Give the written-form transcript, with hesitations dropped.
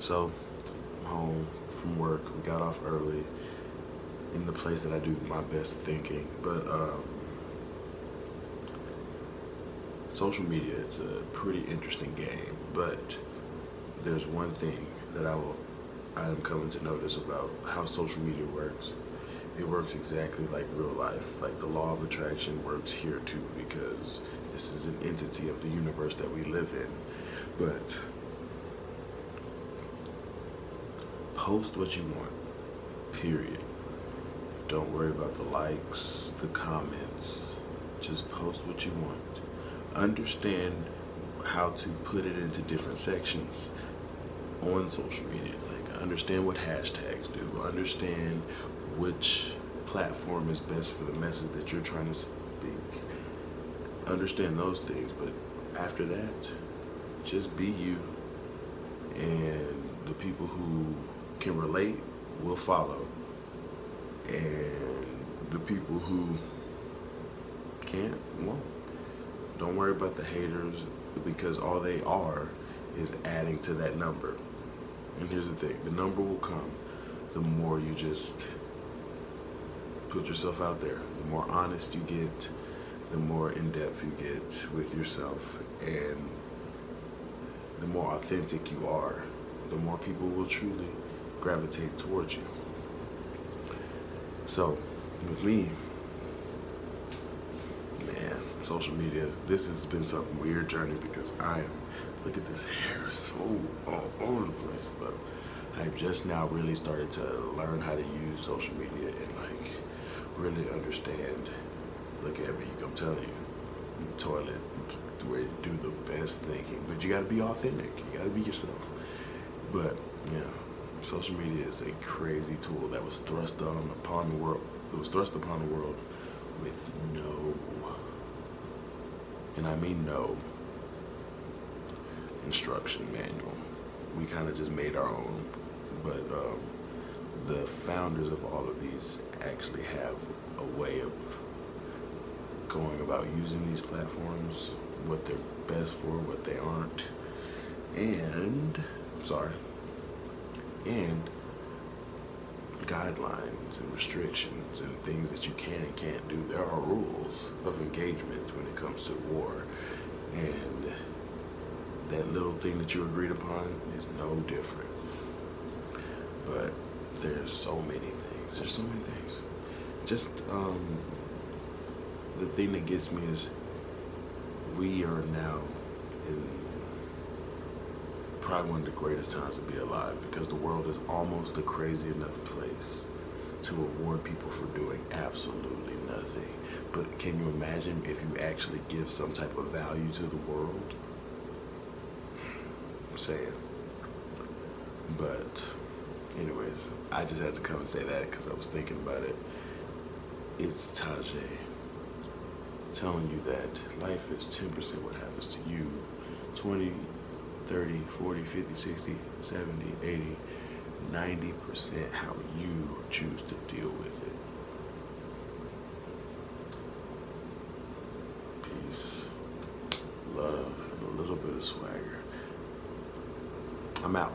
So, I'm home from work. We got off early in the place that I do my best thinking. But social media, it's a pretty interesting game. But there's one thing that I am coming to notice about how social media works. It works exactly like real life. Like the law of attraction works here too, because this is an entity of the universe that we live in. But post what you want, period. Don't worry about the likes, the comments. Just post what you want. Understand how to put it into different sections on social media. Like, understand what hashtags do. Understand which platform is best for the message that you're trying to speak. Understand those things, but after that, just be you, and the people who can relate will follow, and the people who can't won't. Don't worry about the haters, because all they are is adding to that number. And here's the thing, the number will come the more you just put yourself out there. The more honest you get, the more in-depth you get with yourself, and the more authentic you are, the more people will truly gravitate towards you. So, with me, man, social media, this has been some weird journey, because look at this hair, so all over the place, but I've just now really started to learn how to use social media and like really understand. Look at me, I'm telling you, toilet, where you do the best thinking, but you gotta be authentic, you gotta be yourself. But yeah, social media is a crazy tool that was thrust upon the world. It was thrust upon the world with no, and I mean no, instruction manual. We kind of just made our own, but the founders of all of these actually have a way of going about using these platforms, what they're best for, what they aren't, and guidelines and restrictions and things that you can and can't do. There are rules of engagement when it comes to war, and that little thing that you agreed upon is no different. But there's so many things. There's so many things. Just the thing that gets me is we are now in probably one of the greatest times to be alive, because the world is almost a crazy enough place to reward people for doing absolutely nothing. But can you imagine if you actually give some type of value to the world? I'm saying. But anyways, I just had to come and say that because I was thinking about it. It's Tajay telling you that life is 10% what happens to you, 20, 30, 40, 50, 60, 70, 80, 90% how you choose to deal with it. Peace, love, and a little bit of swagger. I'm out.